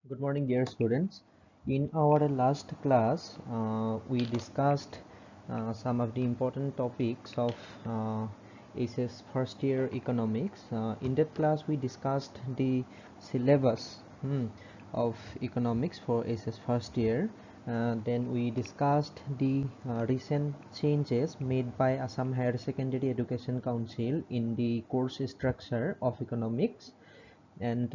Good morning, dear students. In our last class, we discussed some of the important topics of ACES first year economics. In that class, we discussed the syllabus of economics for ACES first year. Then we discussed the recent changes made by Assam Higher Secondary Education Council in the course structure of economics, and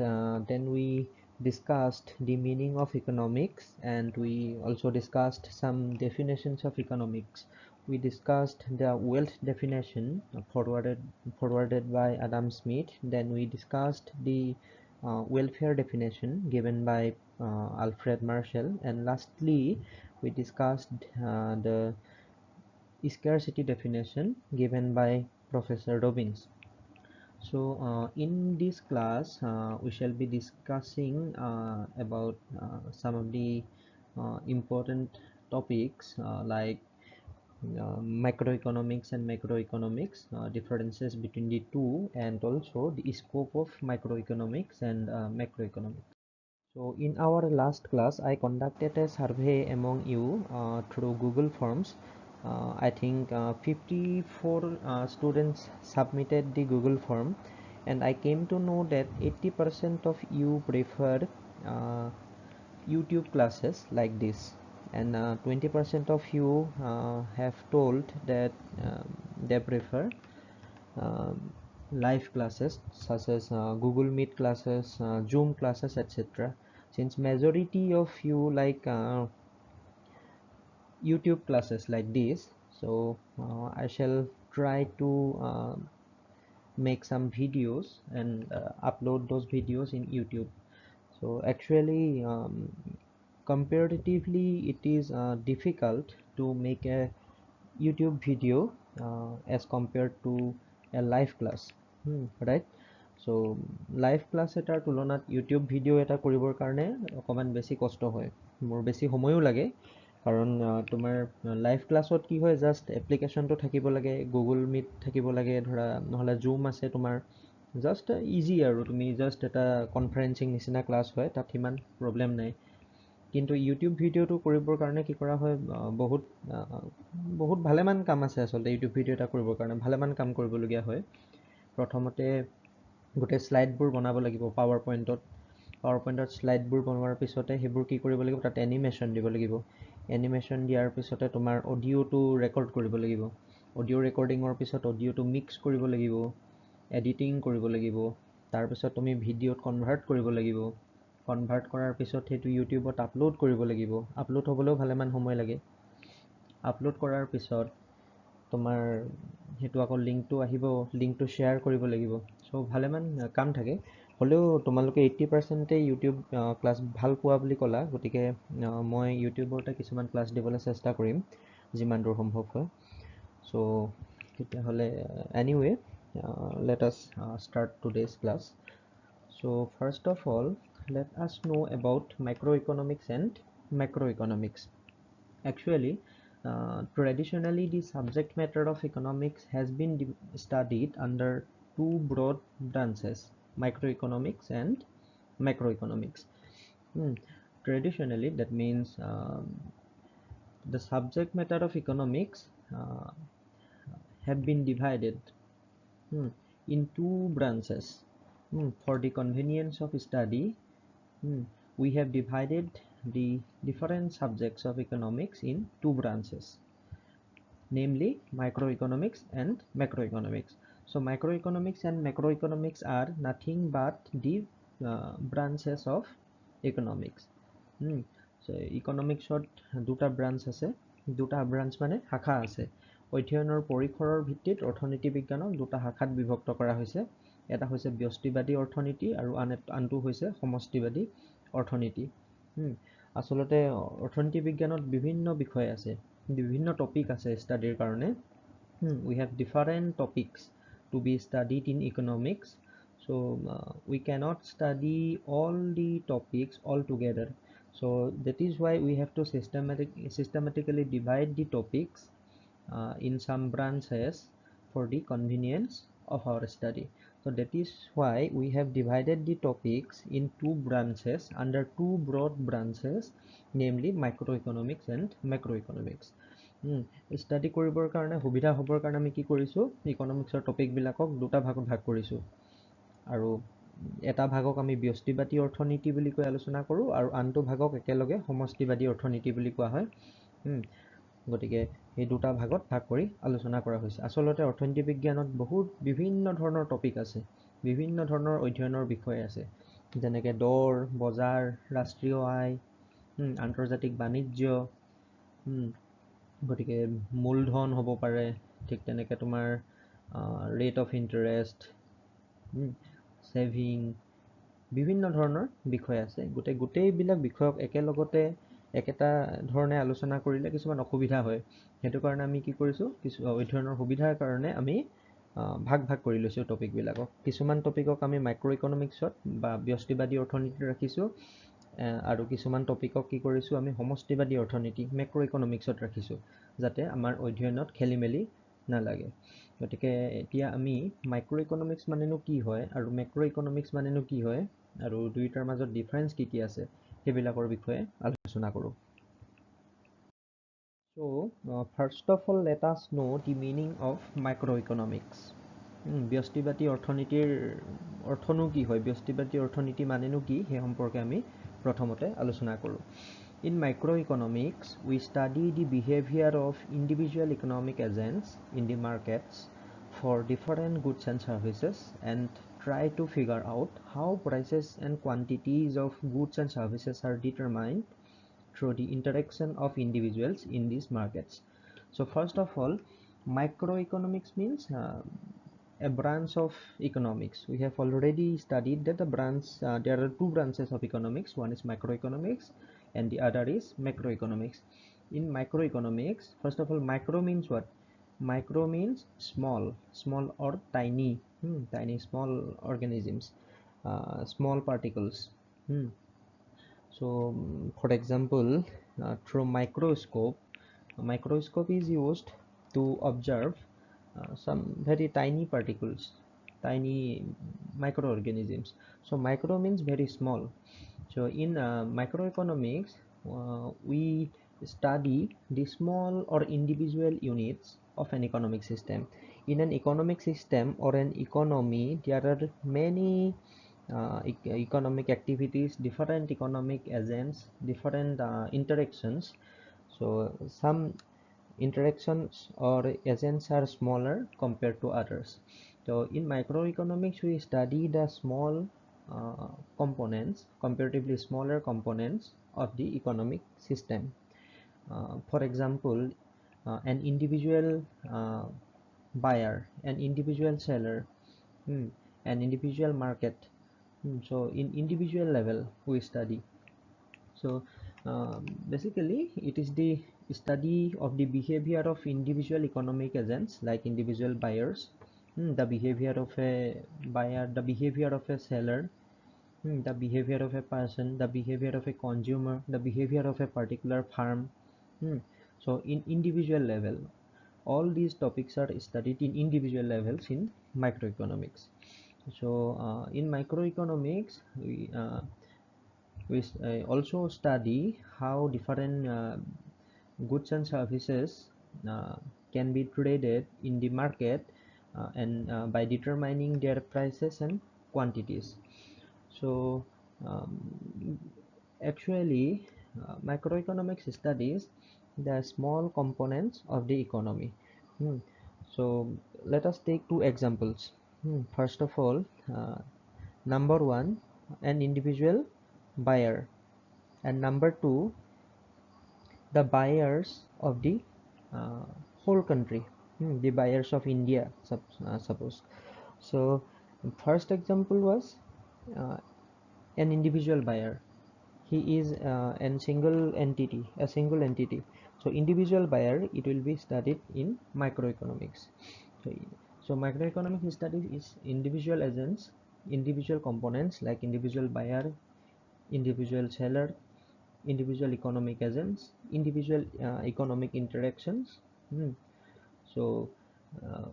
then we discussed the meaning of economics, and we also discussed some definitions of economics. We discussed the wealth definition forwarded by Adam Smith. Then we discussed the welfare definition given by Alfred Marshall, and lastly we discussed the scarcity definition given by Professor Robbins. So in this class we shall be discussing about some of the important topics like microeconomics and macroeconomics, differences between the two, and also the scope of microeconomics and macroeconomics. So in our last class, I conducted a survey among you through Google Forms. I think 54 students submitted the Google form, and I came to know that 80% of you preferred YouTube classes like this, and 20% of you have told that they prefer um, live classes such as Google Meet classes, Zoom classes, etc. Since majority of you like YouTube classes like this, so I shall try to make some videos and upload those videos in YouTube. So actually comparatively it is difficult to make a YouTube video as compared to a live class, right? So live class এটাৰ তুলনাত YouTube video' এটা কৰিবৰ কাৰণে অকণমান বেছি কষ্ট হয়, মোৰ বেছি সময়ো লাগে। কাৰণ তোমাৰ লাইভ ক্লাছত কি হয়, জাষ্ট এপ্লিকেশ্যনটো থাকিব লাগে, গুগল মিট থাকিব লাগে ধৰা, নহ'লে জুম আছে তোমাৰ, জাষ্ট ইজি আৰু তুমি জাষ্ট এটা কনফাৰেঞ্চিং নিচিনা ক্লাছ হয়, তাত সিমান প্ৰব্লেম নাই। কিন্তু ইউটিউব ভিডিঅ'টো কৰিবৰ কাৰণে কি কৰা হয়, বহুত ভালেমান কাম আছে আচলতে ইউটিউব ভিডিঅ' এটা কৰিবৰ কাৰণে, ভালেমান কাম কৰিবলগীয়া হয়। প্ৰথমতে গোটেই শ্লাইডবোৰ বনাব লাগিব পাৱাৰ পইণ্টত শ্লাইডবোৰ বনোৱাৰ পিছতে সেইবোৰ কি কৰিব লাগিব, তাত এনিমেশ্যন দিব লাগিব। এনিমেশ্যন দিয়াৰ পিছতে তোমাৰ অডিঅ'টো ৰেকৰ্ড কৰিব লাগিব। অডিঅ' ৰেকৰ্ডিঙৰ পিছত অডিঅ'টো মিক্স কৰিব লাগিব, এডিটিং কৰিব লাগিব, তাৰপিছত তুমি ভিডিঅ'ত কনভাৰ্ট কৰিব লাগিব। কনভাৰ্ট কৰাৰ পিছত সেইটো ইউটিউবত আপলোড কৰিব লাগিব। আপলোড হ'বলৈও ভালেমান সময় লাগে। আপলোড কৰাৰ পিছত তোমাৰ সেইটো আকৌ লিংকটো আহিব, লিংকটো শ্বেয়াৰ কৰিব লাগিব। চ' ভালেমান কাম থাকে। হ'লেও তোমালোকে 80%ই ইউটিউব ক্লাছ ভাল পোৱা বুলি ক'লা, গতিকে মই ইউটিউবতে কিছুমান ক্লাছ দিবলৈ চেষ্টা কৰিম যিমান দূৰ সম্ভৱ হয়। চ' তেতিয়াহ'লে anyway let us start today's class. So first of all, let us know about microeconomics and macroeconomics. Actually, traditionally the subject matter of economics has been studied under two broad branches, microeconomics and macroeconomics. Traditionally, that means the subject matter of economics have been divided in two branches. For the convenience of study, we have divided the different subjects of economics in two branches, namely microeconomics and macroeconomics. So microeconomics and macroeconomics are nothing but the branches of economics. So economics দুটা branch আছে, দুটা branch মানে শাখা আছে। অধ্যয়নৰ পৰিসৰৰ ভিত্তিত অৰ্থনীতি বিজ্ঞানক দুটা শাখাত বিভক্ত কৰা হৈছে। এটা হৈছে ব্যষ্টিবাদী অৰ্থনীতি আৰু আনটো হৈছে সমষ্টিবাদী অৰ্থনীতি। আচলতে অৰ্থনীতি বিজ্ঞানত বিভিন্ন বিষয় আছে, বিভিন্ন টপিক আছে ষ্টাডিৰ কাৰণে। We have different topics to be studied in economics, so we cannot study all the topics all together. So that is why we have to systematically divide the topics in some branches for the convenience of our study. So that is why we have divided the topics in two branches under two broad branches, namely microeconomics and macroeconomics. Study কৰিবৰ কাৰণে সুবিধা হ'বৰ কাৰণে আমি কি কৰিছোঁ, ইকনমিক্সৰ টপিকবিলাকক দুটা ভাগত ভাগ কৰিছোঁ আৰু এটা ভাগক আমি ব্যষ্টিবাদী অৰ্থনীতি বুলি কৈ আলোচনা কৰোঁ আৰু আনটো ভাগক একেলগে সমষ্টিবাদী অৰ্থনীতি বুলি কোৱা হয়। গতিকে এই দুটা ভাগত ভাগ কৰি আলোচনা কৰা হৈছে। আচলতে অৰ্থনীতি বিজ্ঞানত বহুত বিভিন্ন ধৰণৰ টপিক আছে, বিভিন্ন ধৰণৰ অধ্যয়নৰ বিষয় আছে, যেনেকৈ দৰ, বজাৰ, ৰাষ্ট্ৰীয় আয়, আন্তৰ্জাতিক বাণিজ্য, গতিকে মূলধন হ'ব পাৰে, ঠিক তেনেকৈ তোমাৰ ৰেট অফ ইণ্টাৰেষ্ট, ছেভিং, বিভিন্ন ধৰণৰ বিষয় আছে। গোটেইবিলাক বিষয়ক একেলগতে একেটা ধৰণে আলোচনা কৰিলে কিছুমান অসুবিধা হয়। সেইটো কাৰণে আমি কি কৰিছোঁ, কিছু অধ্যয়নৰ সুবিধাৰ কাৰণে আমি ভাগ ভাগ কৰি লৈছোঁ টপিকবিলাকক। কিছুমান টপিকক আমি মাইক্ৰ' ইকনমিক্সত বা ব্যষ্টিবাদী অৰ্থনীতিত ৰাখিছোঁ আৰু কিছুমান টপিকক কি কৰিছোঁ আমি সমষ্টিবাদী অৰ্থনীতি মেক্ৰ' ইকনমিক্সত ৰাখিছোঁ, যাতে আমাৰ অধ্যয়নত খেলি মেলি নালাগে। গতিকে এতিয়া আমি মাইক্ৰ' ইকনমিক্স মানেনো কি হয় আৰু মেক্ৰ' ইকনমিক্স মানেনো কি হয় আৰু দুয়োটাৰ মাজত ডিফাৰেঞ্চ কি কি আছে সেইবিলাকৰ বিষয়ে আলোচনা কৰোঁ। So first of all, let us know the meaning of microeconomics. ব্যষ্টিবাদী অৰ্থনীতিৰ অৰ্থনো কি হয়, ব্যষ্টিবাদী অৰ্থনীতি মানেনো কি, সেই সম্পৰ্কে আমি প্ৰথমতে আলোচনা কৰোঁ। In microeconomics, we study the behavior of individual economic agents in the markets for different goods and services and try to figure out how prices and quantities of goods and services are determined through the interaction of individuals in these markets. So first of all, microeconomics means a branch of economics. We have already studied that there are two branches of economics. One is microeconomics and the other is macroeconomics. In microeconomics, first of all, micro means what? Micro means small or tiny, small organisms, small particles. So for example, through microscope is used to observe some very tiny particles, tiny microorganisms. So micro means very small. So in microeconomics, we study the small or individual units of an economic system. In an economic system or an economy, there are many economic activities, different economic agents, different interactions. So some interactions or agents are smaller compared to others. So in microeconomics, we study the small components, comparatively smaller components of the economic system. For example, an individual buyer, an individual seller, an individual market. So in individual level we study. So basically it is the study of the behavior of individual economic agents like individual buyers, the behavior of a buyer, the behavior of a seller, the behavior of a person, the behavior of a consumer, the behavior of a particular firm. So in individual level, all these topics are studied in individual levels in microeconomics. So in microeconomics, we also study how different goods and services can be traded in the market and by determining their prices and quantities. So actually microeconomics studies the small components of the economy. So let us take two examples. First of all, number one, an individual buyer, and number two, the buyers of the whole country, the buyers of India, suppose. So first example was an individual buyer. He is a single entity. So individual buyer, it will be studied in microeconomics. So microeconomics studies is individual agents, individual components like individual buyer, individual seller, individual economic agents, individual economic interactions. So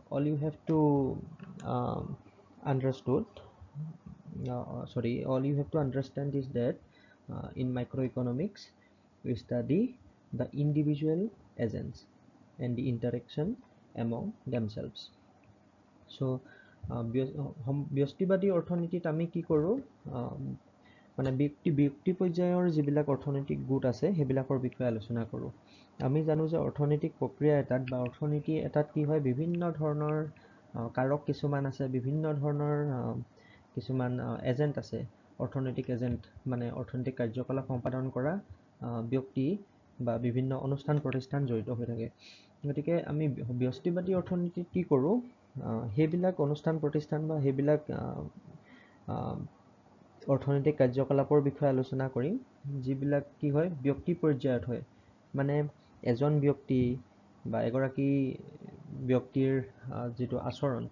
all you have to understood, all you have to understand is that in microeconomics we study the individual agents and the interaction among themselves. So ব্যষ্টিবাদী অৰ্থনীতিত আমি কি কৰোঁ, মানে ব্যক্তি পৰ্যায়ৰ যিবিলাক অৰ্থনৈতিক গোট আছে সেইবিলাকৰ বিষয়ে আলোচনা কৰোঁ। আমি জানো যে অৰ্থনৈতিক প্ৰক্ৰিয়া এটাত বা অৰ্থনীতি এটাত কি হয়, বিভিন্ন ধৰণৰ কাৰক কিছুমান আছে, বিভিন্ন ধৰণৰ কিছুমান এজেণ্ট আছে, অৰ্থনৈতিক এজেণ্ট মানে অৰ্থনৈতিক কাৰ্যকলাপ সম্পাদন কৰা ব্যক্তি বা বিভিন্ন অনুষ্ঠান প্ৰতিষ্ঠান জড়িত হৈ থাকে। গতিকে আমি ব্যষ্টিবাদী অৰ্থনীতিত কি কৰোঁ, সেইবিলাক অনুষ্ঠান প্ৰতিষ্ঠান বা সেইবিলাক অৰ্থনৈতিক কাৰ্যকলাপৰ বিষয়ে আলোচনা কৰিম যিবিলাক কি হয় ব্যক্তি পৰ্যায়ত হয়। মানে এজন ব্যক্তি বা এগৰাকী ব্যক্তিৰ যিটো আচৰণ,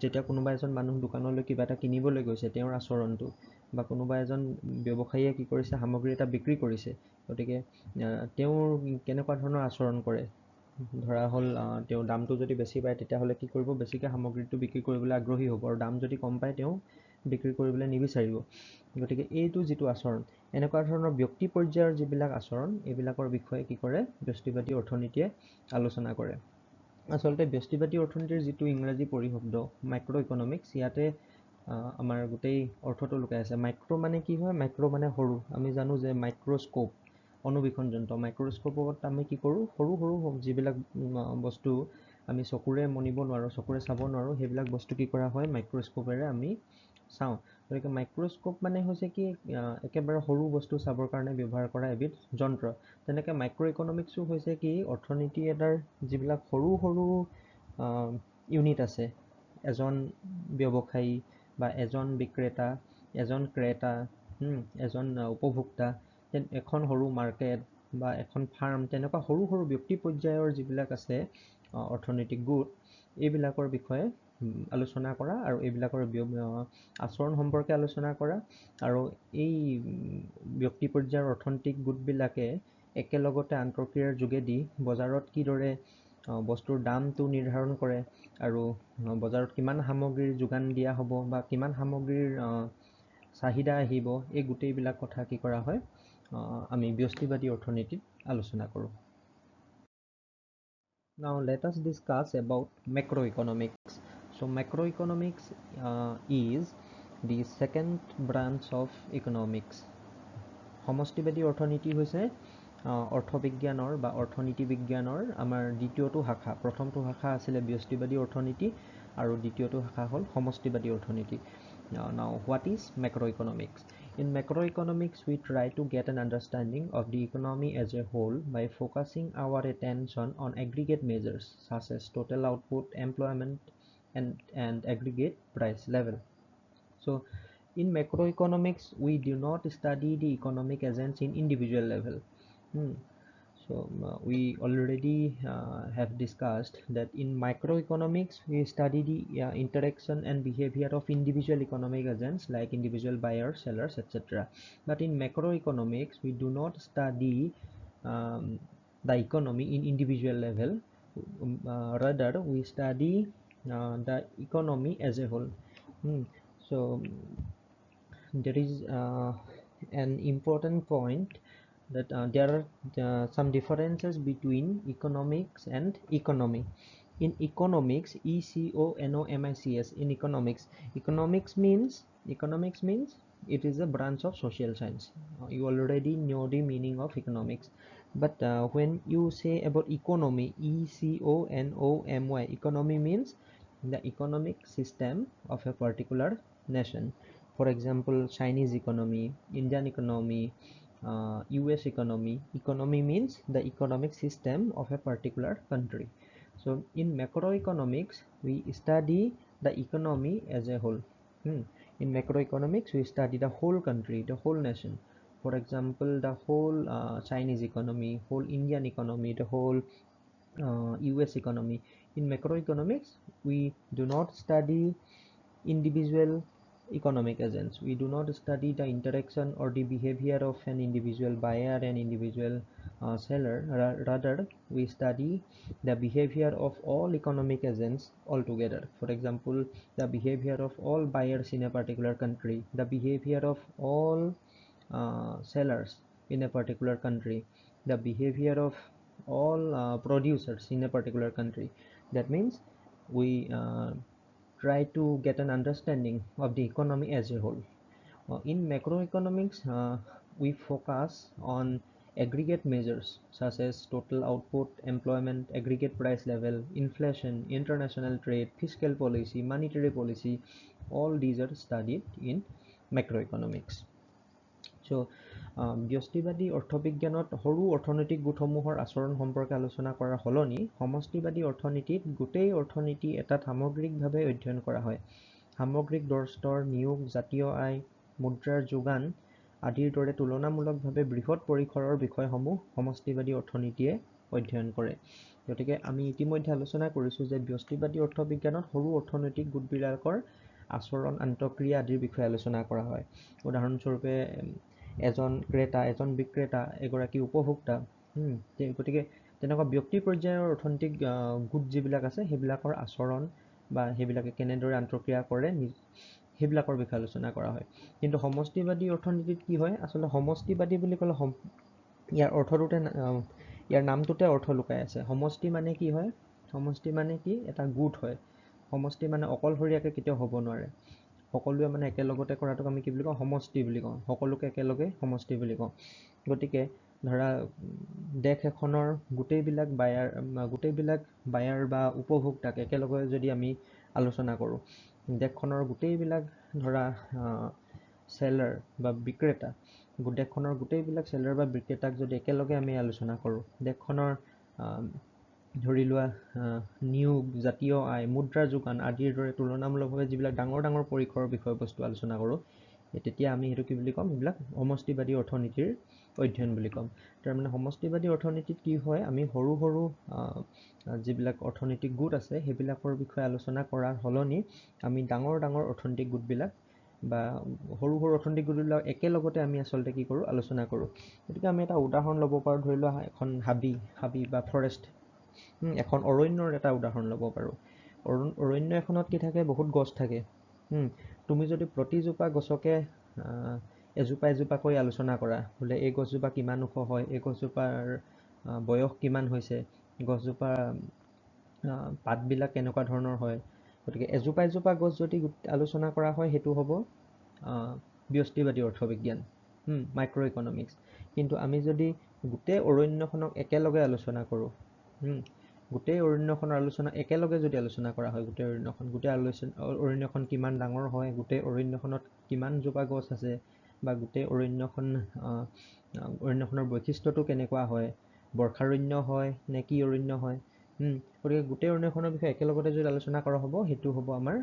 যেতিয়া কোনোবা এজন মানুহ দোকানলৈ কিবা এটা কিনিবলৈ গৈছে তেওঁৰ আচৰণটো, বা কোনোবা এজন ব্যৱসায়ীয়ে কি কৰিছে সামগ্ৰী এটা বিক্ৰী কৰিছে, গতিকে তেওঁৰ কেনেকুৱা ধৰণৰ আচৰণ কৰে, ধৰা হ'ল তেওঁ দামটো যদি বেছি পায় তেতিয়াহ'লে কি কৰিব, বেছিকৈ সামগ্ৰীটো বিক্ৰী কৰিবলৈ আগ্ৰহী হ'ব, আৰু দাম যদি কম পায় তেওঁ বিক্ৰী কৰিবলৈ নিবিচাৰিব। গতিকে এইটো যিটো আচৰণ, এনেকুৱা ধৰণৰ ব্যক্তি পৰ্যায়ৰ যিবিলাক আচৰণ, এইবিলাকৰ বিষয়ে কি কৰে ব্যষ্টিবাদী অৰ্থনীতিয়ে আলোচনা কৰে। আচলতে ব্যষ্টিবাদী অৰ্থনীতিৰ যিটো ইংৰাজী পৰিশব্দ মাইক্ৰ' ইকনমিক্স, ইয়াতে আমাৰ গোটেই অৰ্থটো লুকাই আছে। মাইক্ৰ' মানে কি হয়, মাইক্ৰ' মানে সৰু। আমি জানো যে মাইক্ৰস্কোপ অনুবীক্ষণ যন্ত্ৰ, মাইক্ৰস্কোপত আমি কি কৰোঁ, সৰু সৰু যিবিলাক বস্তু আমি চকুৰে মনিব নোৱাৰোঁ, চকুৰে চাব নোৱাৰোঁ, সেইবিলাক বস্তু কি কৰা হয় মাইক্ৰস্কোপেৰে আমি চাওঁ। গতিকে মাইক্ৰস্কোপ মানে হৈছে কি, একেবাৰে সৰু বস্তু চাবৰ কাৰণে ব্যৱহাৰ কৰা এবিধ যন্ত্ৰ। তেনেকৈ মাইক্ৰ' ইকনমিক্সো হৈছে কি, অৰ্থনীতি এটাৰ যিবিলাক সৰু সৰু ইউনিট আছে, এজন ব্যৱসায়ী বা এজন বিক্ৰেতা, এজন ক্ৰেতা, এজন উপভোক্তা, এখন সৰু মাৰ্কেট বা এখন ফাৰ্ম, তেনেকুৱা সৰু সৰু ব্যক্তি পৰ্যায়ৰ যিবিলাক আছে অৰ্থনৈতিক গোট, এইবিলাকৰ বিষয়ে আলোচনা কৰা আৰু এইবিলাকৰ আচৰণ সম্পৰ্কে আলোচনা কৰা। আৰু এই ব্যক্তি পৰ্যায়ৰ অৰ্থনৈতিক গোটবিলাকে একেলগতে আন্তঃক্ৰিয়াৰ যোগেদি বজাৰত কিদৰে বস্তুৰ দামটো নিৰ্ধাৰণ কৰে আৰু বজাৰত কিমান সামগ্ৰীৰ যোগান দিয়া হ'ব বা কিমান সামগ্ৰীৰ চাহিদা আহিব, এই গোটেইবিলাক কথা কি কৰা হয় আমি ব্যষ্টিবাদী অৰ্থনীতিত আলোচনা কৰোঁ। Now let us discuss about macroeconomics. So macroeconomics is the second branch of economics. সমষ্টিবাদী অৰ্থনীতি হৈছে অৰ্থবিজ্ঞানৰ বা অৰ্থনীতি বিজ্ঞানৰ আমাৰ দ্বিতীয়টো শাখা। প্ৰথমটো শাখা আছিলে ব্যষ্টিবাদী অৰ্থনীতি আৰু দ্বিতীয়টো শাখা হ'ল সমষ্টিবাদী অৰ্থনীতি। Now what is macroeconomics? In macroeconomics we try to get an understanding of the economy as a whole by focusing our attention on aggregate measures such as total output, employment and aggregate price level. So in macroeconomics we do not study the economic agents in individual level. So we already have discussed that in microeconomics we study the interaction and behavior of individual economic agents like individual buyers, sellers, etc. But in macroeconomics we do not study the economy in individual level. Rather we study the economy as a whole. So there is an important point that there are some differences between economics and economy. In economics, economics, in economics means it is a branch of social science. You already know the meaning of economics, but when you say about economy, economy means the economic system of a particular nation. For example, Chinese economy, Indian economy, US economy. Economy means the economic system of a particular country. So in macroeconomics we study the economy as a whole. In macroeconomics we study the whole country, the whole nation. For example, the whole Chinese economy, whole Indian economy, the whole US economy. In macroeconomics we do not study individual economic agents. We do not study the interaction or the behavior of an individual buyer and individual seller. Rather, we study the behavior of all economic agents altogether. For example, the behavior of all buyers in a particular country, the behavior of all sellers in a particular country, the behavior of all producers in a particular country. That means we try to get an understanding of the economy as a whole. In macroeconomics, we focus on aggregate measures such as total output, employment, aggregate price level, inflation, international trade, fiscal policy, monetary policy. All these are studied in macroeconomics. So ব্যষ্টিবাদী অৰ্থবিজ্ঞানত সৰু অৰ্থনৈতিক গোটসমূহৰ আচৰণ সম্পৰ্কে আলোচনা কৰাৰ সলনি সমষ্টিবাদী অৰ্থনীতিত গোটেই অৰ্থনীতি এটাত সামগ্ৰিকভাৱে অধ্যয়ন কৰা হয়। সামগ্ৰিক দৰ স্তৰ, নিয়োগ, জাতীয় আয়, মুদ্ৰাৰ যোগান আদিৰ দৰে তুলনামূলকভাৱে বৃহৎ পৰিসৰৰ বিষয়সমূহ সমষ্টিবাদী অৰ্থনীতিয়ে অধ্যয়ন কৰে। গতিকে আমি ইতিমধ্যে আলোচনা কৰিছোঁ যে ব্যষ্টিবাদী অৰ্থবিজ্ঞানত সৰু অৰ্থনৈতিক গোটবিলাকৰ আচৰণ, আন্তঃক্ৰিয়া আদিৰ বিষয়ে আলোচনা কৰা হয়। উদাহৰণস্বৰূপে এজন ক্ৰেতা, এজন বিক্ৰেতা, এগৰাকী উপভোক্তা, গতিকে তেনেকুৱা ব্যক্তি পৰ্যায়ৰ অৰ্থনৈতিক গোট যিবিলাক আছে সেইবিলাকৰ আচৰণ বা সেইবিলাকে কেনেদৰে আন্তঃক্ৰিয়া কৰে সেইবিলাকৰ বিষয়ে আলোচনা কৰা হয়। কিন্তু সমষ্টিবাদী অৰ্থনীতিত কি হয়, আচলতে সমষ্টিবাদী বুলি ক'লে ইয়াৰ অৰ্থটোতে ইয়াৰ নামটোতে অৰ্থ লুকাই আছে। সমষ্টি মানে কি হয়? সমষ্টি মানে কি? এটা গোট হয়। সমষ্টি মানে অকলশৰীয়াকৈ কেতিয়াও হ'ব নোৱাৰে। সকলোৱে মানে একেলগতে কৰাটোক আমি কি বুলি কওঁ? সমষ্টি বুলি কওঁ। সকলোকে একেলগে সমষ্টি বুলি কওঁ। গতিকে ধৰা দেশ এখনৰ গোটেইবিলাক বায়াৰ বা উপভোক্তাক একেলগে যদি আমি আলোচনা কৰোঁ, দেশখনৰ গোটেইবিলাক ধৰা চেলাৰ বা বিক্ৰেতা, দেশখনৰ গোটেইবিলাক চেলাৰ বা বিক্ৰেতাক যদি একেলগে আমি আলোচনা কৰোঁ, দেশখনৰ ধৰি লোৱা নিয়োগ, জাতীয় আয়, মুদ্ৰাৰ যোগান আদিৰ দৰে তুলনামূলকভাৱে যিবিলাক ডাঙৰ ডাঙৰ পৰিসৰৰ বিষয়বস্তু আলোচনা কৰোঁ, তেতিয়া আমি সেইটো কি বুলি ক'ম? এইবিলাক সমষ্টিবাদী অৰ্থনীতিৰ অধ্যয়ন বুলি ক'ম। তাৰমানে সমষ্টিবাদী অৰ্থনীতিত কি হয়, আমি সৰু সৰু যিবিলাক অৰ্থনৈতিক গোট আছে সেইবিলাকৰ বিষয়ে আলোচনা কৰাৰ সলনি আমি ডাঙৰ ডাঙৰ অৰ্থনৈতিক গোটবিলাক বা সৰু সৰু অৰ্থনৈতিক গোটবিলাক একেলগতে আমি আচলতে কি কৰোঁ? আলোচনা কৰোঁ। গতিকে আমি এটা উদাহৰণ ল'ব পাৰোঁ, ধৰি লোৱা এখন হাবি বা ফৰেষ্ট, এখন অৰণ্যৰ এটা উদাহৰণ ল'ব পাৰোঁ। অৰণ্য এখনত কি থাকে? বহুত গছ থাকে। তুমি যদি প্ৰতিজোপা গছকে এজোপা এজোপাকৈ আলোচনা কৰা, বোলে এই গছজোপা কিমান ওখ হয়, এই গছজোপাৰ বয়স কিমান হৈছে, গছজোপা পাতবিলাক কেনেকুৱা ধৰণৰ হয়, গতিকে এজোপা এজোপা গছ যদি আলোচনা কৰা হয় সেইটো হ'ব ব্যষ্টিবাদী অৰ্থবিজ্ঞান, মাইক্ৰ'ইকনমিক্স। কিন্তু আমি যদি গোটেই অৰণ্যখনক একেলগে আলোচনা কৰোঁ, গোটেই অৰণ্যখনৰ আলোচনা একেলগে যদি আলোচনা কৰা হয়, গোটেই অৰণ্যখন কিমান ডাঙৰ হয়, গোটেই অৰণ্যখনত কিমানজোপা গছ আছে, বা গোটেই অৰণ্যখনৰ বৈশিষ্ট্যটো কেনেকুৱা হয়, বৰ্ষাৰণ্য হয় নে কি অৰণ্য হয়, গতিকে গোটেই অৰণ্যখনৰ বিষয়ে একেলগতে যদি আলোচনা কৰা হ'ব, সেইটো হ'ব আমাৰ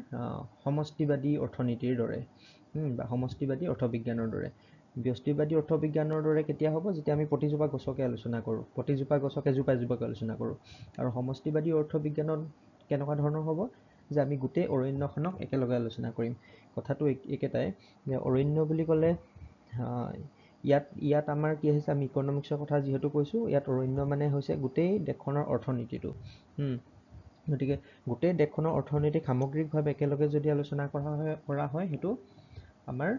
সমষ্টিবাদী অৰ্থনীতিৰ দৰে বা সমষ্টিবাদী অৰ্থবিজ্ঞানৰ দৰে। ব্যষ্টিবাদী অৰ্থবিজ্ঞানৰ দৰে কেতিয়া হ'ব? যেতিয়া আমি প্ৰতিজোপা গছকে আলোচনা কৰোঁ, প্ৰতিজোপা গছক এজোপা এজোপাকৈ আলোচনা কৰোঁ। আৰু সমষ্টিবাদী অৰ্থবিজ্ঞানত কেনেকুৱা ধৰণৰ হ'ব? যে আমি গোটেই অৰণ্যখনক একেলগে আলোচনা কৰিম। কথাটো একেটাই যে অৰণ্য বুলি ক'লে ইয়াত আমাৰ কি হৈছে? আমি ইকনমিক্সৰ কথা যিহেতু কৈছোঁ, ইয়াত অৰণ্য মানে হৈছে গোটেই দেশখনৰ অৰ্থনীতিটো। গতিকে গোটেই দেশখনৰ অৰ্থনীতিক সামগ্ৰিকভাৱে একেলগে যদি আলোচনা কৰা হয় সেইটো আমাৰ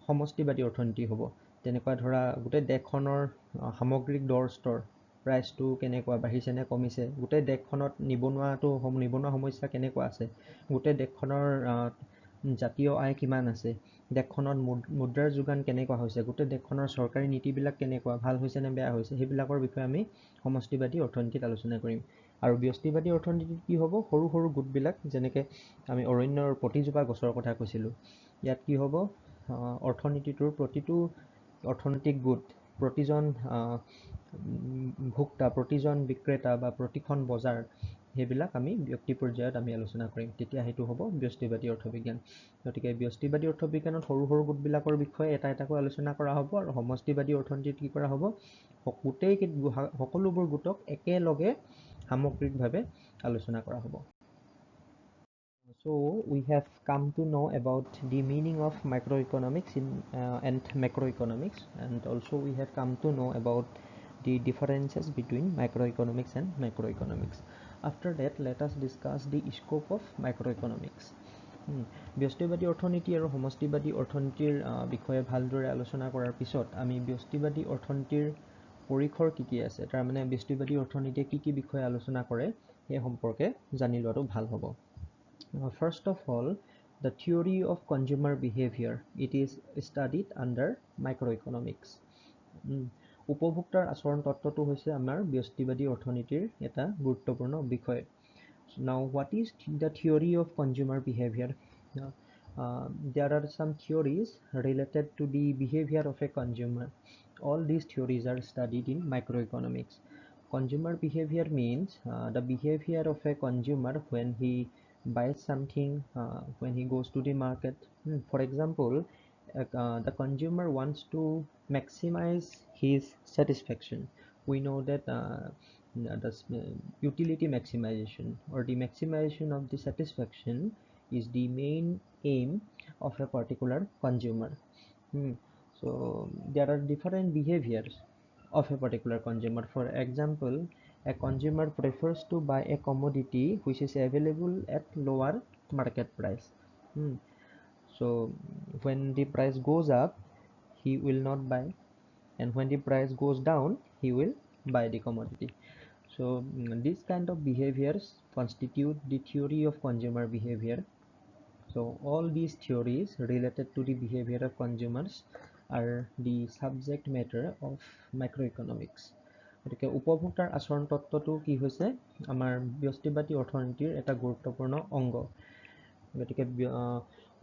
সমষ্টিবাদী অৰ্থনীতি হ'ব। তেনেকুৱা ধৰা গোটেই দেশখনৰ সামগ্ৰিক দৰ স্তৰ, প্ৰাইচটো কেনেকুৱা, বাঢ়িছে নে কমিছে, গোটেই দেশখনত নিবনুৱা সমস্যা কেনেকুৱা আছে, গোটেই দেশখনৰ জাতীয় আয় কিমান আছে, দেশখনত মুদ্ৰাৰ যোগান কেনেকুৱা হৈছে, গোটেই দেশখনৰ চৰকাৰী নীতিবিলাক কেনেকুৱা, ভাল হৈছে নে বেয়া হৈছে, সেইবিলাকৰ বিষয়ে আমি সমষ্টিবাদী অৰ্থনীতিত আলোচনা কৰিম। আৰু ব্যষ্টিবাদী অৰ্থনীতিত কি হ'ব? সৰু সৰু গোটবিলাক, যেনেকৈ আমি অৰণ্যৰ প্ৰতিজোপা গছৰ কথা কৈছিলোঁ, ইয়াত কি হ'ব? অৰ্থনীতিটোৰ প্ৰতিটো অৰ্থনৈতিক গোট, প্ৰতিজন ভোক্তা, প্ৰতিজন বিক্ৰেতা বা প্ৰতিখন বজাৰ, সেইবিলাক আমি ব্যক্তি পৰ্যায়ত আমি আলোচনা কৰিম। তেতিয়া সেইটো হ'ব ব্যষ্টিবাদী অৰ্থবিজ্ঞান। গতিকে ব্যষ্টিবাদী অৰ্থবিজ্ঞানত সৰু সৰু গোটবিলাকৰ বিষয়ে এটা এটাকৈ আলোচনা কৰা হ'ব, আৰু সমষ্টিবাদী অৰ্থনীতিত কি কৰা হ'ব? সকলোবোৰ গোটক একেলগে সামগ্ৰিকভাৱে আলোচনা কৰা হ'ব। So we have come to know about the meaning of microeconomics and macroeconomics, and also we have come to know about the differences between microeconomics and macroeconomics. After that, let us discuss the scope of microeconomics. ব্যষ্টিবাদী অৰ্থনীতি আৰু সমষ্টিবাদী অৰ্থনীতিৰ বিষয়ে ভালদৰে আলোচনা কৰাৰ পিছত আমি ব্যষ্টিবাদী অৰ্থনীতিৰ পৰিসৰ কি আছে, তাৰ মানে ব্যষ্টিবাদী অৰ্থনীতিয়ে কি বিষয়ে আলোচনা কৰে সেই সম্পৰ্কে জানি লোৱাটো ভাল হ'ব। First of all, the theory of consumer behavior, it is studied under microeconomics. উপভোক্তাৰ আচৰণ তত্ত্বটো হৈছে আমাৰ ব্যষ্টিবাদী অৰ্থনীতিৰ এটা গুৰুত্বপূৰ্ণ বিষয়। Now, what is the theory of consumer behavior? There are some theories related to the behavior of a consumer. All these theories are studied in microeconomics. Consumer behavior means the behavior of a consumer when he buys something, when he goes to the market. For example, the consumer wants to maximize his satisfaction. We know that the utility maximization or the maximization of the satisfaction is the main aim of a particular consumer. So there are different behaviors of a particular consumer. For example, a consumer prefers to buy a commodity which is available at lower market price. So when the price goes up, he will not buy, and when the price goes down, he will buy the commodity. So these kind of behaviors constitute the theory of consumer behavior. So all these theories related to the behavior of consumers are the subject matter of microeconomics. গতিকে উপভোক্তাৰ আচৰণ তত্ত্বটো কি হৈছে আমাৰ ব্যষ্টিবাদী অৰ্থনীতিৰ এটা গুৰুত্বপূৰ্ণ অংগ। গতিকে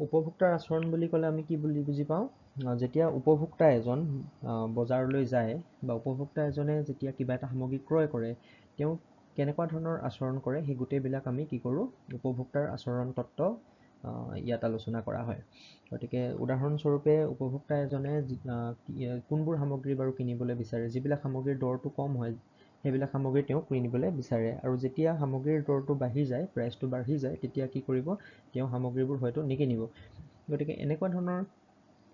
উপভোক্তাৰ আচৰণ বুলি ক'লে আমি কি বুলি বুজি পাওঁ, যেতিয়া উপভোক্তা এজন বজাৰলৈ যায় বা উপভোক্তা এজনে যেতিয়া কিবা এটা সামগ্ৰী ক্ৰয় কৰে, তেওঁ কেনেকুৱা ধৰণৰ আচৰণ কৰে সেই গোটেইবিলাক আমি কি কৰোঁ, উপভোক্তাৰ আচৰণ তত্ত্ব ইয়াত আলোচনা কৰা হয়। গতিকে উদাহৰণস্বৰূপে উপভোক্তা এজনে কোনবোৰ সামগ্ৰী বাৰু কিনিবলৈ বিচাৰে, যিবিলাক সামগ্ৰীৰ দৰটো কম হয় সেইবিলাক সামগ্ৰী তেওঁ কিনিবলৈ বিচাৰে, আৰু যেতিয়া সামগ্ৰীৰ দৰটো বাঢ়ি যায়, প্ৰাইচটো বাঢ়ি যায়, তেতিয়া কি কৰিব, তেওঁ সামগ্ৰীবোৰ হয়তো নিকিনিব। গতিকে এনেকুৱা ধৰণৰ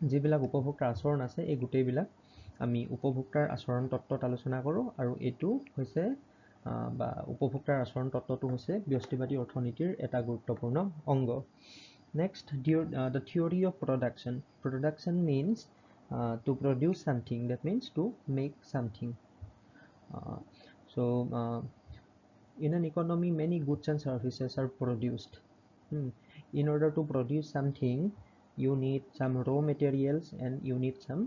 যিবিলাক উপভোক্তাৰ আচৰণ আছে এই গোটেইবিলাক আমি উপভোক্তাৰ আচৰণ তত্ত্বত আলোচনা কৰোঁ, আৰু এইটো হৈছে বা উপভোক্তাৰ আচৰণ তত্ত্বটো হৈছে ব্যষ্টিবাদী অৰ্থনীতিৰ এটা গুৰুত্বপূৰ্ণ অংগ। Next, the theory of production. Production means to produce something, that means to make something. So in an economy, many goods and services are produced. In order to produce something, you need some raw materials and you need some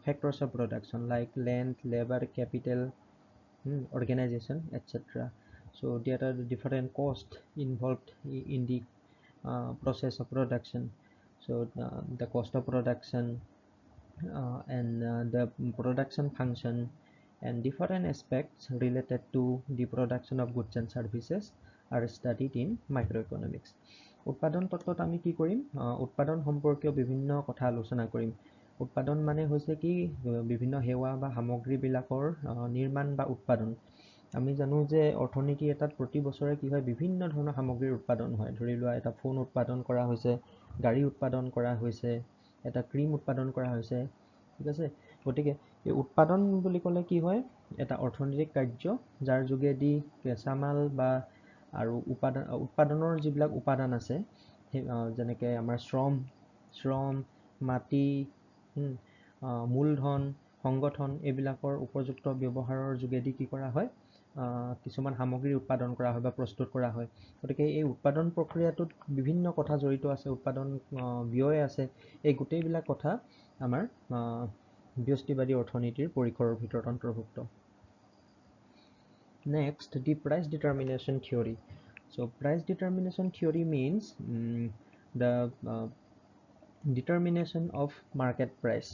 factors of production like land, labor, capital, organization, etc. So there are different costs involved in the process of production. So the cost of production and the production function and different aspects related to the production of goods and services are studied in microeconomics. উৎপাদন তত্ত্বত আমি কি কৰিম, উৎপাদন সম্পৰ্কীয় বিভিন্ন কথা আলোচনা কৰিম। উৎপাদন মানে হৈছে কি, বিভিন্ন সেৱা বা সামগ্ৰীবিলাকৰ নিৰ্মাণ বা উৎপাদন। আমি জানো যে অৰ্থনীতি এটাত প্ৰতি বছৰে কি হয়, বিভিন্ন ধৰণৰ সামগ্ৰীৰ উৎপাদন হয়। ধৰি লোৱা এটা ফোন উৎপাদন কৰা হৈছে, গাড়ী উৎপাদন কৰা হৈছে, এটা ক্ৰীম উৎপাদন কৰা হৈছে, ঠিক আছে। গতিকে এই উৎপাদন বুলি ক'লে কি হয়, এটা অৰ্থনৈতিক কাৰ্য যাৰ যোগেদি কেঁচামাল বা আৰু উৎপাদনৰ যিবিলাক উপাদান আছে, যেনেকৈ আমাৰ শ্ৰম, মাটি, মূলধন, সংগঠন, এইবিলাকৰ উপযুক্ত ব্যৱহাৰৰ যোগেদি কি কৰা হয়, কিছুমান সামগ্ৰী উৎপাদন কৰা হয় বা প্ৰস্তুত কৰা হয়। গতিকে এই উৎপাদন প্ৰক্ৰিয়াটোত বিভিন্ন কথা জড়িত আছে, উৎপাদন ব্যয় আছে, এই গোটেইবিলাক কথা আমাৰ ব্যষ্টিবাদী অৰ্থনীতিৰ পৰিসৰৰ ভিতৰত অন্তৰ্ভুক্ত। Next, the price determination theory. So price determination theory means the determination of market price.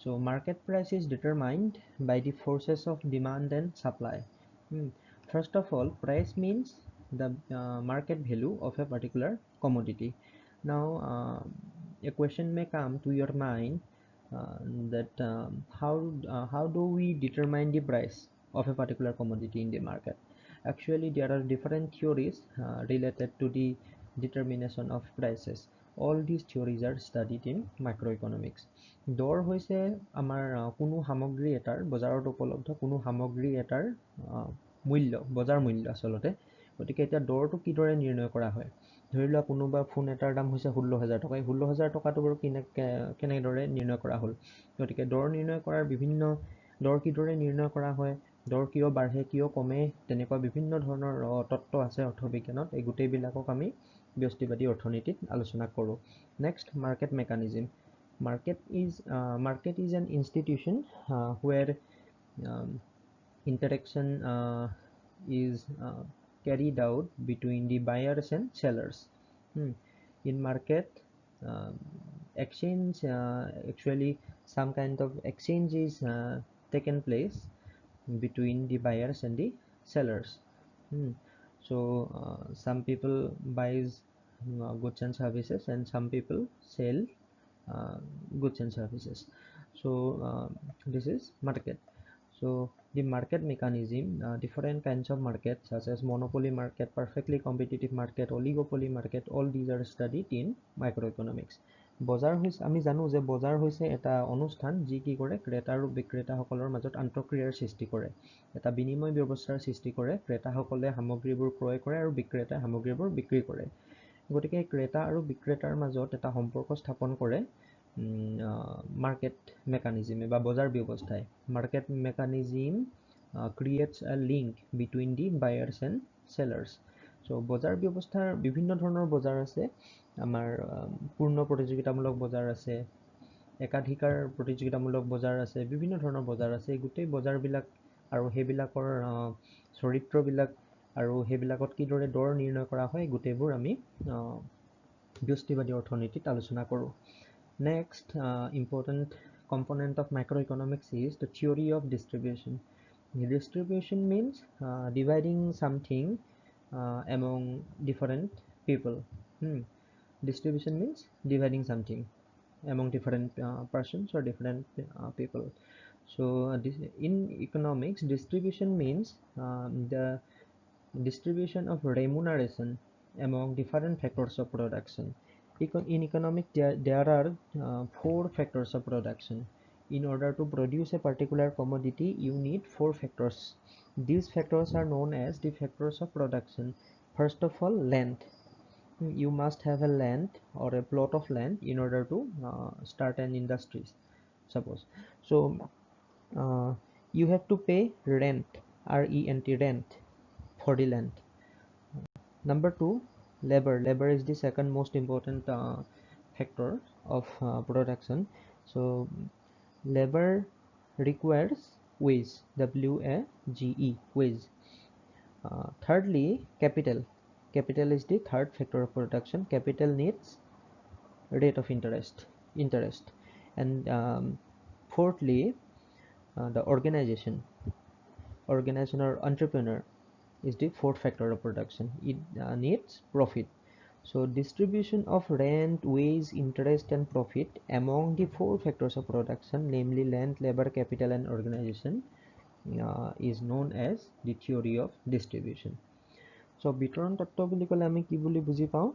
So market price is determined by the forces of demand and supply. First of all, price means the market value of a particular commodity. Now a question may come to your mind that how do we determine the price of a particular commodity in the market? Actually, there are different theories related to the determination of prices. all these theories are studied in microeconomics. দৰ হৈছে আমাৰ কোনো সামগ্ৰী এটাৰ বজাৰত উপলব্ধ কোনো সামগ্ৰী এটাৰ মূল্য বজাৰ মূল্য আচলতে গতিকে এতিয়া দৰটো কিদৰে নিৰ্ণয় কৰা হয় ধৰি লোৱা কোনোবা ফোন এটাৰ দাম হৈছে 16000 টকা 16000 টকাটো বাৰু কেনেদৰে নিৰ্ণয় কৰা হ'ল গতিকে দৰ নিৰ্ণয় কৰাৰ বিভিন্ন দৰ কিদৰে নিৰ্ণয় কৰা হয় দৰ কিয় বাঢ়ে কিয় কমে তেনেকুৱা বিভিন্ন ধৰণৰ তত্ত্ব আছে অৰ্থবিজ্ঞানত এই গোটেইবিলাকক আমি ব্যষ্টিবাদী অৰ্থনীতিত আলোচনা কৰোঁ next market mechanism market is an institution where interaction is carried out between the buyers and sellers. In market exchange actually some kind of exchange is taken place between the buyers and the sellers. So some people buys goods and services and some people sell goods and services. So this is market. So the market mechanism, different kinds of markets such as monopoly market, perfectly competitive market, oligopoly market, all these are studied in microeconomics. বজাৰ হৈছে আমি জানো যে বজাৰ হৈছে এটা অনুষ্ঠান যি কি কৰে ক্ৰেতা আৰু বিক্ৰেতাসকলৰ মাজত আন্তঃক্ৰিয়াৰ সৃষ্টি কৰে এটা বিনিময় ব্যৱস্থাৰ সৃষ্টি কৰে ক্ৰেতাসকলে সামগ্ৰীবোৰ ক্ৰয় কৰে আৰু বিক্ৰেতাই সামগ্ৰীবোৰ বিক্ৰী কৰে গতিকে ক্ৰেতা আৰু বিক্ৰেতাৰ মাজত এটা সম্পৰ্ক স্থাপন কৰে মাৰ্কেট মেকানিজমে বা বজাৰ ব্যৱস্থাই মাৰ্কেট মেকানিজম ক্ৰিয়েটছ আ link between the buyers and সেলাৰ্ছ চ' বজাৰ ব্যৱস্থাৰ বিভিন্ন ধৰণৰ বজাৰ আছে আমাৰ পূৰ্ণ প্ৰতিযোগিতামূলক বজাৰ আছে একাধিকাৰ প্ৰতিযোগিতামূলক বজাৰ আছে বিভিন্ন ধৰণৰ বজাৰ আছে গোটেই বজাৰবিলাক আৰু সেইবিলাকৰ চৰিত্ৰবিলাক আৰু সেইবিলাকত কিদৰে দৰ নিৰ্ণয় কৰা হয় গোটেইবোৰ আমি ব্যষ্টিবাদী অৰ্থনীতিত আলোচনা কৰোঁ next important component of microeconomics is the theory of distribution. Distribution means dividing something among different people. Distribution means dividing something among different persons or different people. So in economics distribution means the distribution of remuneration among different factors of production. In economics there are 4 factors of production. In order to produce a particular commodity you need 4 factors. These factors are known as the factors of production. First of all, land. You must have a land or a plot of land in order to start an industry, suppose. So you have to pay rent, rent, rent for the land. Number 2, labor is the second most important factor of production. So labor requires wage, wage, wage. Thirdly, capital is the third factor of production. Capital needs rate of interest. And fourthly, the organization or entrepreneur is the fourth factor of production. It needs profit. So distribution of rent, wage, interest and profit among the 4 factors of production, namely land, labor, capital and organization, is known as the theory of distribution. So বিতৰণ তত্ত্ব বুলি ক'লে আমি কি বুলি বুজি পাওঁ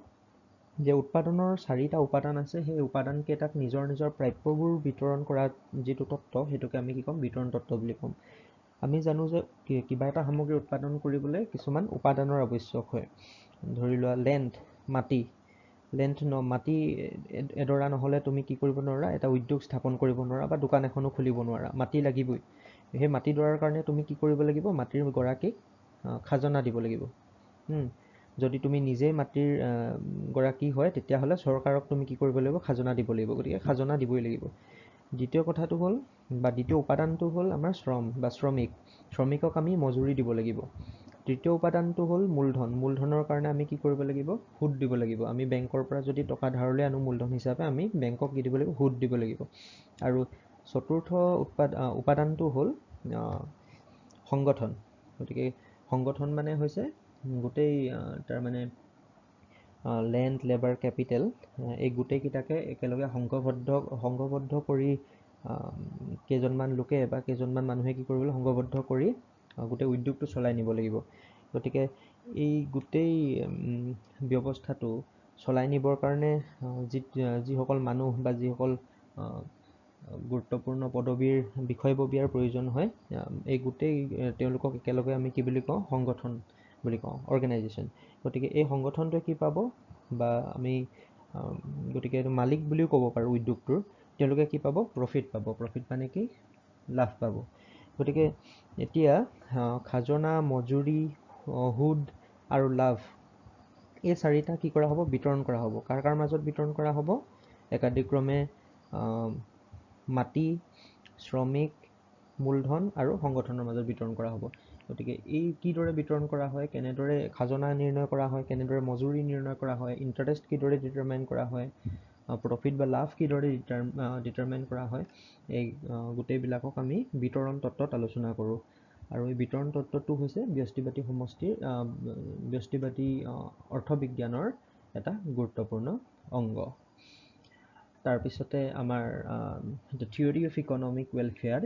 যে উৎপাদনৰ 4টা উপাদান আছে সেই উপাদান কেইটাক নিজৰ নিজৰ প্ৰাপ্যবোৰ বিতৰণ কৰা যেটো তত্ত্ব হেতুকে আমি কি ক'ম বিতৰণ তত্ত্ব বুলি ক'ম আমি জানো যে কিবা এটা সামগ্ৰী উৎপাদন কৰিবলৈ কিছুমান উপাদানৰ আৱশ্যক হয় ধৰি লোৱা লেণ্ড মাটি এডৰা নহলে তুমি কি কৰিব নোৱাৰা এটা উদ্যোগ স্থাপন কৰিব নোৱাৰা বা দোকান এখনো খুলিব নোৱাৰা মাটি লাগিবই সেই মাটি দৰাৰ কাৰণে তুমি কি কৰিব লাগিব মাটিৰ গৰাকীক খাজনা দিব লাগিব যদি তুমি নিজে মাটিৰ গৰাকী হয় তেতিয়া হলে চৰকাৰক তুমি কি কৰিব লাগিব খাজনা দিব লাগিব গতিকে খাজনা দিবই লাগিব দ্বিতীয় কথাটো হ'ল বা দ্বিতীয় উপাদানটো হ'ল আমাৰ শ্ৰম বা শ্ৰমিকক আমি মজুৰি দিব লাগিব তৃতীয় উপাদানটো হ'ল মূলধনৰ কাৰণে আমি কি কৰিব লাগিব সুদ দিব লাগিব আমি বেংকৰ পৰা যদি টকা ধাৰলৈ আনো মূলধন হিচাপে আমি বেংকক কি দিব লাগিব সুদ দিব লাগিব আৰু চতুৰ্থ উপাদানটো হ'ল সংগঠন গতিকে সংগঠন মানে হৈছে গোটেই তাৰ মানে লেণ্ড লেবাৰ কেপিটেল এই গোটেই কিটাকে একেলগে সংঘবদ্ধ কৰি কেইজনমান লোকে বা কেইজনমান মানুহে কি কৰিব সংঘবদ্ধ কৰি গোটেই উদ্যোগটো চলাই নিব লাগিব গতিকে এই গোটেই ব্যৱস্থাটো চলাই নিবৰ কাৰণে যিসকল মানুহ বা যিসকল গুৰুত্বপূৰ্ণ পদবীৰ বিষয়ববীয়াৰ প্ৰয়োজন হয়, এই গোটেই তেওঁলোকক একেলগে আমি কি বুলি কওঁ, সংগঠন বুলি কওঁ, অৰ্গেনাইজেশ্যন। গতিকে এই সংগঠনটোৱে কি পাব, বা আমি গতিকে এইটো মালিক বুলিও ক'ব পাৰোঁ উদ্যোগটোৰ, তেওঁলোকে কি পাব, প্ৰফিট পাব। প্ৰফিট মানে কি, লাভ পাব। গতিকে এতিয়া খাজনা, মজুৰি, সুদ আৰু লাভ, এই চাৰিটা কি কৰা হ'ব, বিতৰণ কৰা হ'ব। কাৰ কাৰ মাজত বিতৰণ কৰা হ'ব, একাদিক্ৰমে মাটি, শ্ৰমিক, মূলধন আৰু সংগঠনৰ মাজত বিতৰণ কৰা হ'ব। গতিকে এই কিদৰে বিতৰণ কৰা হয়, কেনেদৰে খাজনা নিৰ্ণয় কৰা হয়, কেনেদৰে মজুৰি নিৰ্ণয় কৰা হয়, ইণ্টাৰেষ্ট কিদৰে ডিটাৰমাইন কৰা হয়, প্ৰফিট বা লাভ কিদৰে ডিটাৰমাইন কৰা হয়, এই গোটেইবিলাকক আমি বিতৰণ তত্ত্বত আলোচনা কৰোঁ। আৰু এই বিতৰণ তত্ত্বটো হৈছে ব্যষ্টিবাদী অৰ্থবিজ্ঞানৰ এটা গুৰুত্বপূৰ্ণ অংগ। তাৰপিছতে আমাৰ the theory of economic welfare.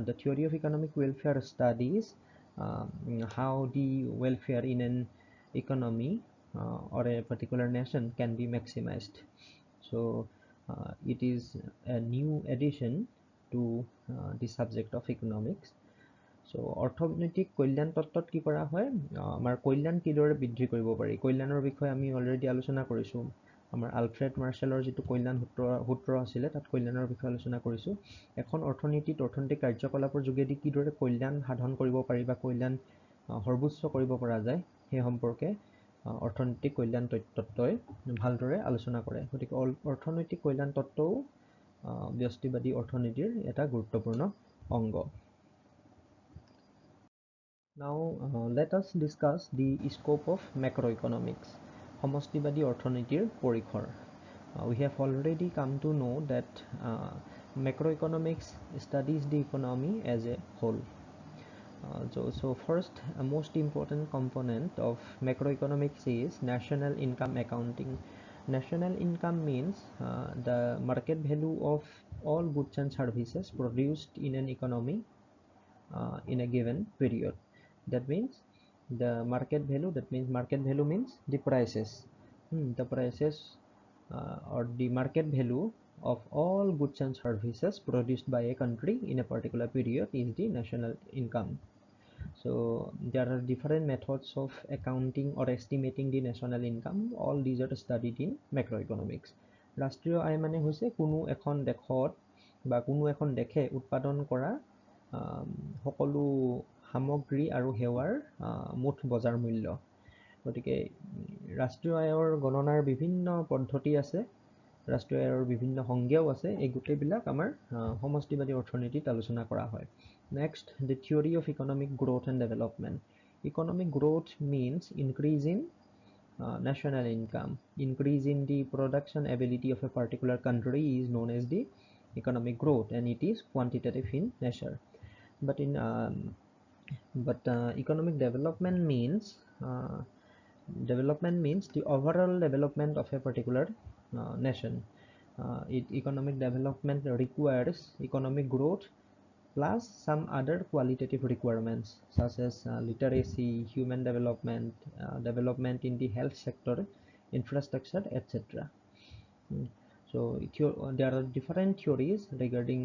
The theory of economic welfare studies how the welfare in an economy or a particular nation can be maximized. So it is a new addition to the subject of economics. So অৰ্থনৈতিক কল্যাণ তত্ত্বত কি কৰা হয়, আমাৰ কল্যাণ কিদৰে বৃদ্ধি কৰিব পাৰি, কল্যাণৰ বিষয়ে আমি অলৰেডি আলোচনা কৰিছোঁ। আমাৰ আলফ্ৰেড মাৰ্শ্বেলৰ যিটো কল্যাণ সূত্ৰ আছিলে, তাত কল্যাণৰ বিষয়ে আলোচনা কৰিছোঁ। এখন অৰ্থনীতিত অৰ্থনৈতিক কাৰ্যকলাপৰ যোগেদি কিদৰে কল্যাণ সাধন কৰিব পাৰি বা কল্যাণ সৰ্বোচ্চ কৰিব পৰা যায়, সেই সম্পৰ্কে অৰ্থনৈতিক কল্যাণ তত্ত্বই ভালদৰে আলোচনা কৰে। গতিকে অৰ্থনৈতিক কল্যাণ তত্ত্বও ব্যষ্টিবাদী অৰ্থনীতিৰ এটা গুৰুত্বপূৰ্ণ অংগ। Now let us discuss the scope of macroeconomics. সমষ্টিবাদী অৰ্থনীতিৰ পৰিসৰ। We have already come to know that macroeconomics studies the economy as a whole. So first, most important component of macroeconomics is national income accounting. National income means the market value of all goods and services produced in an economy in a given period. That means the market value, means the prices. The prices or the market value of all goods and services produced by a country in a particular period is the national income. So there are different methods of accounting or estimating the national income. All these are studied in macroeconomics. ৰাষ্ট্ৰীয় আয় মানে হৈছে কোনো এখন দেশত বা কোনো এখন দেশে উৎপাদন কৰা সকলো সামগ্ৰী আৰু সেৱাৰ মুঠ বজাৰ মূল্য। গতিকে ৰাষ্ট্ৰীয় আয়ৰ গণনাৰ বিভিন্ন পদ্ধতি আছে, ৰাষ্ট্ৰীয় আয়ৰ বিভিন্ন সংজ্ঞাও আছে। এই গোটেইবিলাক আমাৰ সমষ্টিবাদী অৰ্থনীতিত আলোচনা কৰা হয়। Next, the theory of economic growth and development. Economic growth means increase in national income. Increase in the production ability of a particular country is known as the economic growth, and it is quantitative in nature. But economic development means the overall development of a particular nation. Economic development requires economic growth plus some other qualitative requirements such as literacy, human development, development in the health sector, infrastructure, etc. So there are different theories regarding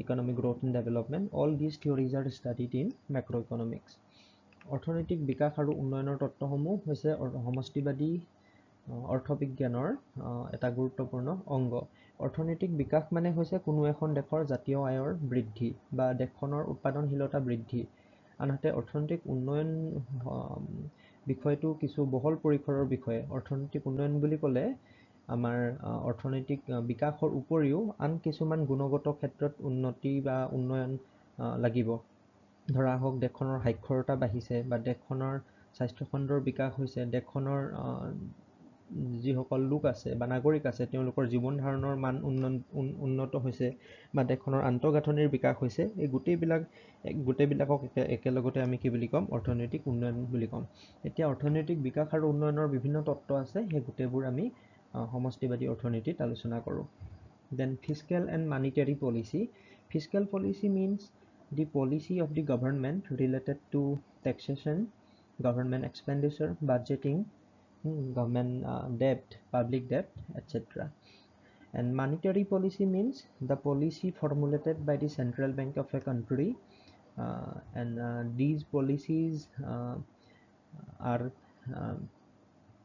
economic growth and development. All these theories are studied in macroeconomics. অৰ্থনৈতিক বিকাশ আৰু উন্নয়নৰ তত্ত্বসমূহ হৈছে সমষ্টিবাদী অৰ্থবিজ্ঞানৰ এটা গুৰুত্বপূৰ্ণ অংগ। অৰ্থনৈতিক বিকাশ মানে হৈছে কোনো এখন দেশৰ জাতীয় আয়ৰ বৃদ্ধি বা দেশখনৰ উৎপাদনশীলতা বৃদ্ধি। আনহাতে অৰ্থনৈতিক উন্নয়ন বিষয়টো কিছু বহল পৰিসৰৰ বিষয়। অৰ্থনৈতিক উন্নয়ন বুলি ক'লে আমাৰ অৰ্থনৈতিক বিকাশৰ উপৰিও আন কিছুমান গুণগত ক্ষেত্ৰত উন্নতি বা উন্নয়ন লাগিব। ধৰা হওক দেশখনৰ সাক্ষৰতা বাঢ়িছে বা দেশখনৰ স্বাস্থ্যখণ্ডৰ বিকাশ হৈছে, দেশখনৰ যিসকল লোক আছে বা নাগৰিক আছে তেওঁলোকৰ জীৱন ধাৰণৰ মান উন্নত হৈছে বা দেশখনৰ আন্তঃগাঁথনিৰ বিকাশ হৈছে। এই গোটেইবিলাকক একেলগতে আমি কি বুলি ক'ম, অৰ্থনৈতিক উন্নয়ন বুলি ক'ম। এতিয়া অৰ্থনৈতিক বিকাশ আৰু উন্নয়নৰ বিভিন্ন তত্ত্ব আছে, সেই গোটেইবোৰ আমি সমষ্টিবাদী অৰ্থনীতিত আলোচনা কৰোঁ। Then fiscal and monetary policy. Fiscal policy means the policy of the government related to taxation, government expenditure, budgeting, government debt, public debt, etc. And monetary policy means the policy formulated by the central bank of a country, and these policies are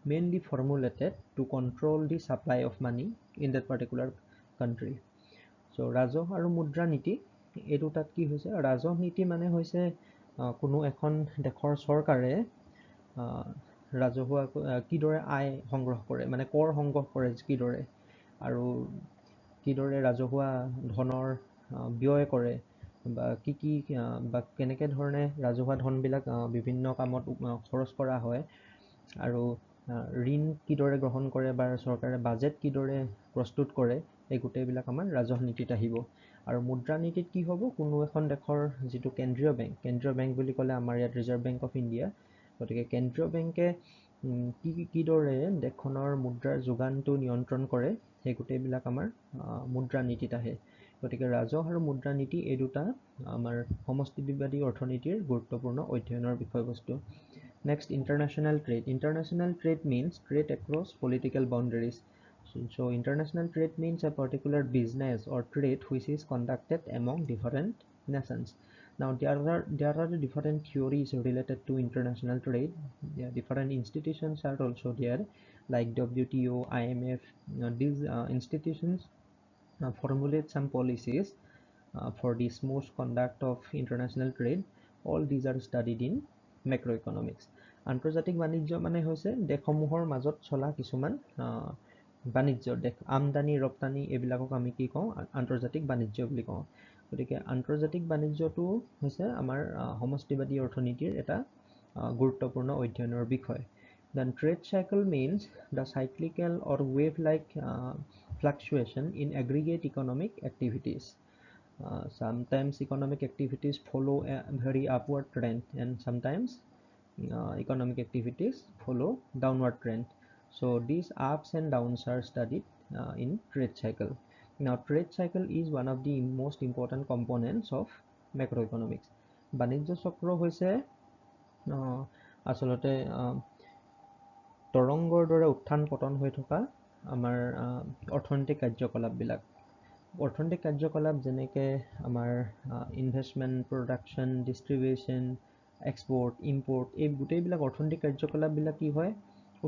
mainly formulated to control the supply of money in that particular country. So ৰাজহ আৰু মুদ্ৰা নীতি এই দুটাত কি হৈছে ৰাজহ নীতি মানে হৈছে কোনো এখন দেশৰ চৰকাৰে ৰাজহুৱা কিদৰে আয় সংগ্ৰহ কৰে মানে কৰ সংগ্ৰহ কৰে কিদৰে আৰু কিদৰে ৰাজহুৱা ধনৰ ব্যয় কৰে বা কি বা কেনেকৈ ধৰণে ৰাজহুৱা ধনবিলাক বিভিন্ন কামত খৰচ কৰা হয় আৰু ঋণ কিদৰে গ্ৰহণ কৰে বা চৰকাৰে বাজেট কিদৰে প্ৰস্তুত কৰে এই গোটেইবিলাক আমাৰ ৰাজহ নীতিত আহিব আৰু মুদ্ৰা নীতিত কি হ'ব কোনো এখন দেশৰ যিটো কেন্দ্ৰীয় বেংক বুলি ক'লে আমাৰ ইয়াত ৰিজাৰ্ভ বেংক অফ ইণ্ডিয়া গতিকে কেন্দ্ৰীয় বেংকে কিদৰে দেশখনৰ মুদ্ৰাৰ যোগানটো নিয়ন্ত্ৰণ কৰে সেই গোটেইবিলাক আমাৰ মুদ্ৰা নীতিত আহে গতিকে ৰাজহ আৰু মুদ্ৰা নীতি এই দুটা আমাৰ সমষ্টিবাদী অৰ্থনীতিৰ গুৰুত্বপূৰ্ণ অধ্যয়নৰ বিষয়বস্তু Next, international trade. International trade means trade across political boundaries. So international trade means a particular business or trade which is conducted among different nations. Now there are different theories related to international trade. Different institutions are also there, like WTO, IMF. These institutions formulate some policies for the smooth conduct of international trade. All these are studied in Macroeconomics. আন্তৰ্জাতিক বাণিজ্য মানে হৈছে দেশসমূহৰ মাজত চলা কিছুমান বাণিজ্য দেশ আমদানি ৰপ্তানি এইবিলাকক আমি কি কওঁ আন্তৰ্জাতিক বাণিজ্য বুলি কওঁ গতিকে আন্তৰ্জাতিক বাণিজ্যটো হৈছে আমাৰ সমষ্টিবাদী অৰ্থনীতিৰ এটা গুৰুত্বপূৰ্ণ অধ্যয়নৰ বিষয় Then trade cycle means the cyclical or wave-like fluctuation in aggregate economic activities. Sometimes economic activities follow a very upward trend and sometimes economic activities follow downward trend. So these ups and downs are studied in trade cycle. Now trade cycle is one of the most important components of macroeconomics. বাণিজ্য চক্ৰ হৈছে আচলতে তৰংগৰ দৰে উত্থান পতন হৈ থকা আমাৰ অৰ্থনৈতিক কাৰ্যকলাপবিলাক অৰ্থনৈতিক কাৰ্যকলাপ যেনেকৈ আমাৰ investment production distribution export import এই গোটেইবিলাক অৰ্থনৈতিক কাৰ্যকলাপবিলাক কি হয়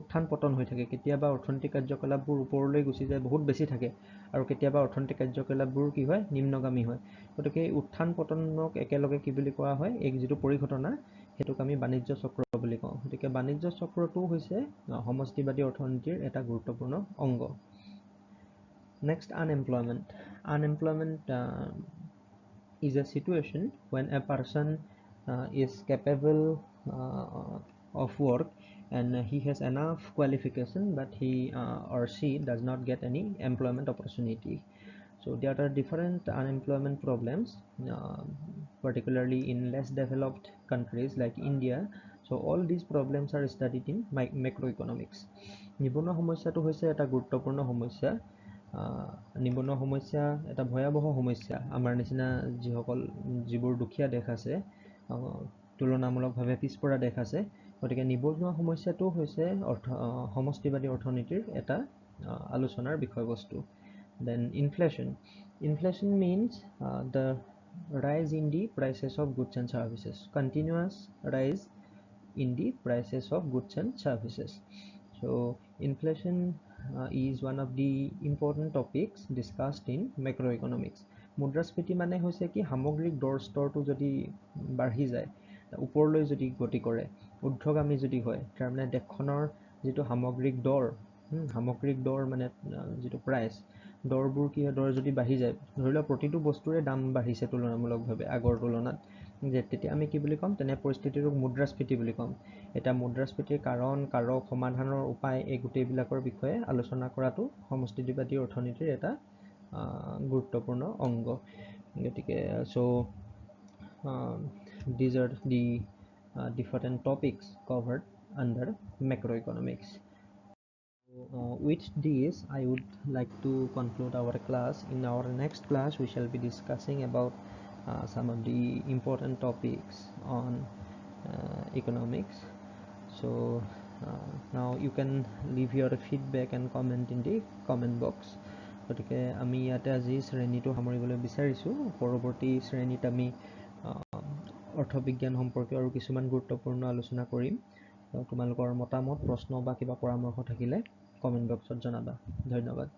উত্থান পতন হৈ থাকে কেতিয়াবা অৰ্থনৈতিক কাৰ্যকলাপবোৰ ওপৰলৈ গুচি যায় বহুত বেছি থাকে আৰু কেতিয়াবা অৰ্থনৈতিক কাৰ্যকলাপবোৰ কি হয় নিম্নগামী হয় গতিকে উত্থান পতনক একেলগে কি বুলি কোৱা হয় এই যিটো পৰিঘটনা সেইটোক আমি বাণিজ্য চক্ৰ বুলি কওঁ গতিকে বাণিজ্য চক্ৰটো হৈছে সমষ্টিবাদী অৰ্থনীতিৰ এটা গুৰুত্বপূৰ্ণ অংগ Next, unemployment. Unemployment is a situation when a person is capable of work and he has enough qualification but he or she does not get any employment opportunity. So there are different unemployment problems, particularly in less developed countries like India. So all these problems are studied in macroeconomics. নিবনুৱা সমস্যাটো হৈছে এটা গুৰুত্বপূৰ্ণ সমস্যা নিবনুৱা সমস্যা এটা ভয়াৱহ সমস্যা আমাৰ নিচিনা যিবোৰ দুখীয়া দেশ আছে তুলনামূলকভাৱে পিছপৰা দেশ আছে গতিকে নিবনুৱা সমস্যাটো হৈছে সমষ্টিবাদী অৰ্থনীতিৰ এটা আলোচনাৰ বিষয়বস্তু Then inflation means the rise in the prices of goods and services continuous rise in the prices of goods and services so inflation is one of the important topics discussed in macroeconomics মুদ্ৰাস্ফীতি মানে হৈছে কি সামগ্ৰিক দৰ স্তৰটো যদি বাঢ়ি যায় ওপৰলৈ যদি গতি কৰে ঊৰ্ধ্বগামী যদি হয় তাৰমানে দেশখনৰ যিটো সামগ্ৰিক দৰ মানে যিটো প্ৰাইচ দৰবোৰ কি হয় দৰ যদি বাঢ়ি যায় ধৰি লওক প্ৰতিটো বস্তুৰে দাম বাঢ়িছে তুলনামূলকভাৱে আগৰ তুলনাত তেতিয়া আমি কি বুলি ক'ম তেনে পৰিস্থিতিটোক মুদ্ৰাস্ফীতি বুলি ক'ম এটা মুদ্ৰাস্ফীতিৰ কাৰণ কাৰক সমাধানৰ উপায় এই গোটেইবিলাকৰ বিষয়ে আলোচনা কৰাটো সমষ্টিবাদী অৰ্থনীতিৰ এটা গুৰুত্বপূৰ্ণ অংগ গতিকে so these are the different topics covered under macroeconomics with this I would like to conclude our class in our next class we shall be discussing about some of the important topics on economics so Now you can leave your feedback and comment in the comment box. গতিকে আমি ইয়াতে আজি শ্ৰেণীটো সামৰিবলৈ বিচাৰিছোঁ। পৰৱৰ্তী শ্ৰেণীত আমি অৰ্থবিজ্ঞান সম্পৰ্কীয় আৰু কিছুমান গুৰুত্বপূৰ্ণ আলোচনা কৰিম। তোমালোকৰ মতামত, প্ৰশ্ন বা কিবা পৰামৰ্শ থাকিলে কমেণ্ট বক্সত জনাবা। ধন্যবাদ।